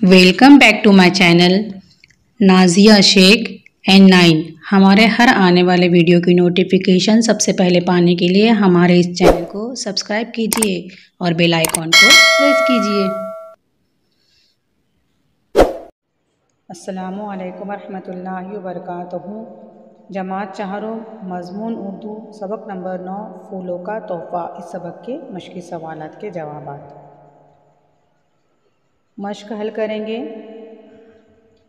Welcome back to my channel Nazia Shaikh N9। हमारे हर आने वाले वीडियो की नोटिफिकेशन सबसे पहले पाने के लिए हमारे इस चैनल को सब्सक्राइब कीजिए और बेल आइकॉन को प्रेस कीजिए। अस्सलामु अलैकुम रहमतुल्लाहि व बरकातहू। जमात चाहरों, मज़मून उर्दू, सबक नंबर 9, फूलों का तोहफ़ा। इस सबक के मश्की सवालात के जवाबात मश्क हल करेंगे।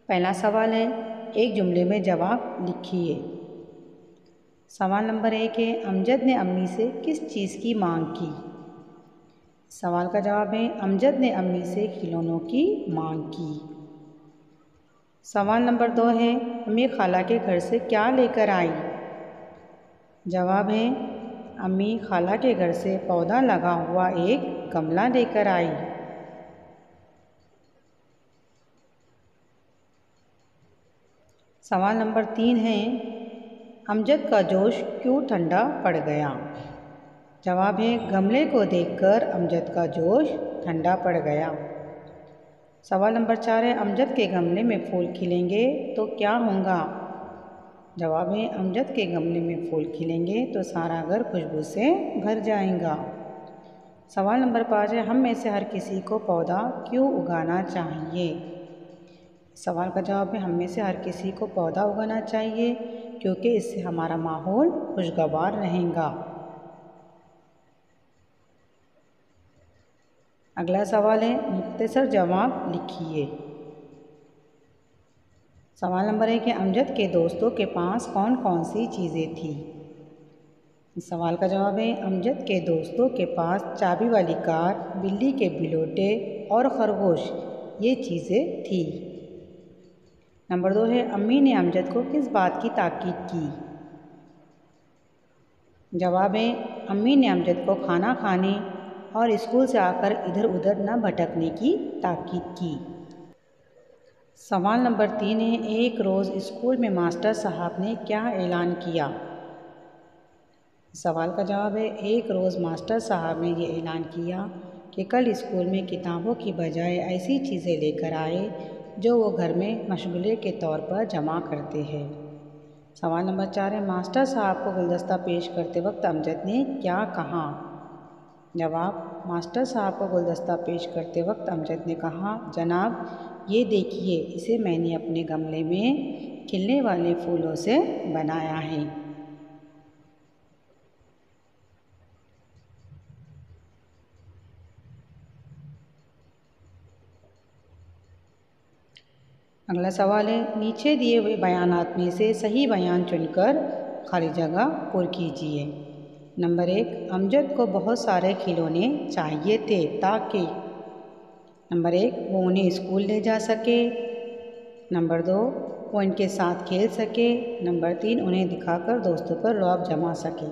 पहला सवाल है, एक जुमले में जवाब लिखिए। सवाल नंबर 1 है, अमजद ने अम्मी से किस चीज़ की मांग की। सवाल का जवाब है, अमजद ने अम्मी से खिलौनों की मांग की। सवाल नंबर 2 है, अम्मी खाला के घर से क्या लेकर आई। जवाब है, अम्मी खाला के घर से पौधा लगा हुआ एक गमला लेकर आई। सवाल नंबर 3 है, अमजद का जोश क्यों ठंडा पड़ गया। जवाब है, गमले को देखकर अमजद का जोश ठंडा पड़ गया। सवाल नंबर 4 है, अमजद के गमले में फूल खिलेंगे तो क्या होगा। जवाब है, अमजद के गमले में फूल खिलेंगे तो सारा घर खुशबू से भर जाएगा। सवाल नंबर 5 है, हम में से हर किसी को पौधा क्यों उगाना चाहिए। सवाल का जवाब है, हम में से हर किसी को पौधा उगाना चाहिए क्योंकि इससे हमारा माहौल खुशगवार रहेगा। अगला सवाल है, मुख्तसर जवाब लिखिए। सवाल नंबर 1 है, अमजद के दोस्तों के पास कौन कौन सी चीज़ें थी। इस सवाल का जवाब है, अमजद के दोस्तों के पास चाबी वाली कार, बिल्ली के बिलोटे और खरगोश ये चीज़ें थी। नंबर 2 है, अम्मी ने अमजद को किस बात की ताकीद की। जवाब है, अम्मी ने अमजद को खाना खाने और स्कूल से आकर इधर उधर न भटकने की ताकीद की। सवाल नंबर 3 है, एक रोज़ स्कूल में मास्टर साहब ने क्या ऐलान किया। सवाल का जवाब है, एक रोज़ मास्टर साहब ने ये ऐलान किया कि कल स्कूल में किताबों की बजाय ऐसी चीज़ें लेकर आए जो वो घर में मशगले के तौर पर जमा करते हैं। सवाल नंबर 4 है, मास्टर साहब को गुलदस्ता पेश करते वक्त अमजद ने क्या कहा। जवाब, मास्टर साहब को गुलदस्ता पेश करते वक्त अमजद ने कहा, जनाब ये देखिए, इसे मैंने अपने गमले में खिलने वाले फूलों से बनाया है। अगला सवाल है, नीचे दिए हुए बयानात में से सही बयान चुनकर खाली जगह पुर कीजिए। नंबर 1, अमजद को बहुत सारे खिलौने चाहिए थे ताकि। नंबर 1, वो उन्हें स्कूल ले जा सके। नंबर 2, वो इनके साथ खेल सके। नंबर 3, उन्हें दिखाकर दोस्तों पर रौब जमा सके।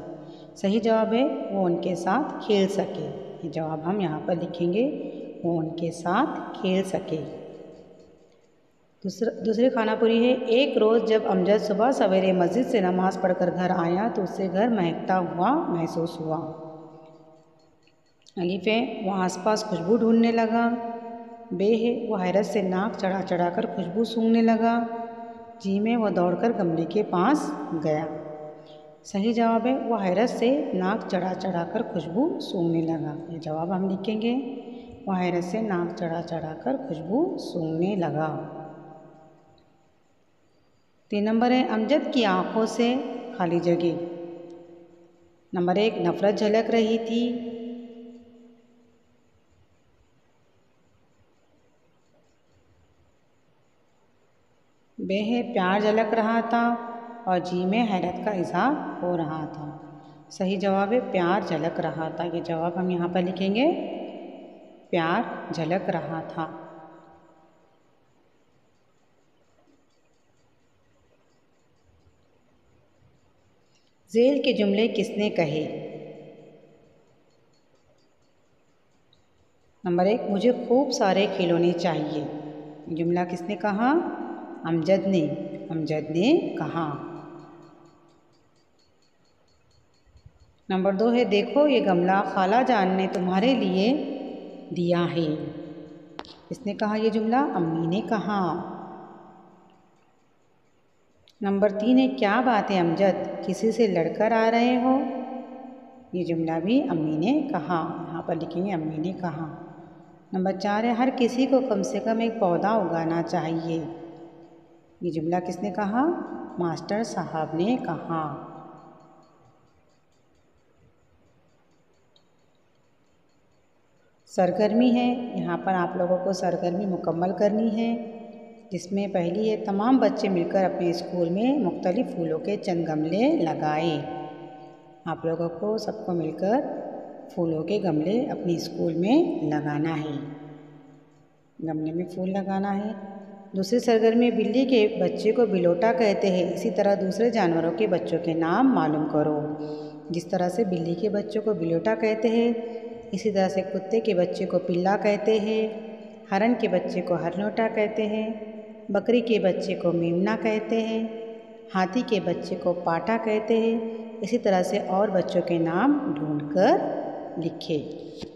सही जवाब है, वो उनके साथ खेल सके। ये जवाब हम यहाँ पर लिखेंगे, वो उनके साथ खेल सके। दूसरी खानापुरी है, एक रोज़ जब अमजद सुबह सवेरे मस्जिद से नमाज़ पढ़कर घर आया तो उससे घर महकता हुआ महसूस हुआ। अलीफ है, वो आसपास खुशबू ढूंढने लगा। बे है, वो हैरत से नाक चढ़ा चढ़ा कर खुशबू सूंघने लगा। जी में, वो दौड़कर गमले के पास गया। सही जवाब है, वो हैरत से नाक चढ़ा चढ़ा कर खुशबू सूंघने लगा। ये जवाब हम लिखेंगे, वो हैरत से नाक चढ़ा चढ़ा कर खुशबू सूंघने लगा। 3 नंबर है, अमजद की आंखों से खाली जगह। नंबर 1, नफरत झलक रही थी। बे है, प्यार झलक रहा था। और जी में, हैरत का इजहार हो रहा था। सही जवाब है, प्यार झलक रहा था। ये जवाब हम यहाँ पर लिखेंगे, प्यार झलक रहा था। झेल के जुमले किसने कहे। नंबर 1, मुझे खूब सारे खिलौने चाहिए। जुमला किसने कहा, अमजद ने। अमजद ने कहा। नंबर 2 है, देखो ये गमला खाला जान ने तुम्हारे लिए दिया है। किसने कहा ये जुमला? अम्मी ने कहा। नंबर 3 है, क्या बात है अमजद, किसी से लड़कर आ रहे हो? ये जुमला भी अम्मी ने कहा, यहाँ पर लिखेंगे अम्मी ने कहा। नंबर 4 है, हर किसी को कम से कम एक पौधा उगाना चाहिए। ये जुमला किसने कहा? मास्टर साहब ने कहा। सरगर्मी है, यहाँ पर आप लोगों को सरगर्मी मुकम्मल करनी है, जिसमें पहली है, तमाम बच्चे मिलकर अपने स्कूल में मुख्तलिफ फूलों के चंद गमले लगाए। आप लोगों को सबको मिलकर फूलों के गमले अपने स्कूल में लगाना है, गमले में फूल लगाना है। दूसरी सरगर्मी, बिल्ली के बच्चे को बिलोटा कहते हैं, इसी तरह दूसरे जानवरों के बच्चों के नाम मालूम करो। जिस तरह से बिल्ली के बच्चों को बिलोटा कहते हैं, इसी तरह से कुत्ते के बच्चे को पिल्ला कहते हैं, हरन के बच्चे को हरनोटा कहते हैं, बकरी के बच्चे को मेमना कहते हैं, हाथी के बच्चे को पाटा कहते हैं। इसी तरह से और बच्चों के नाम ढूंढकर लिखें।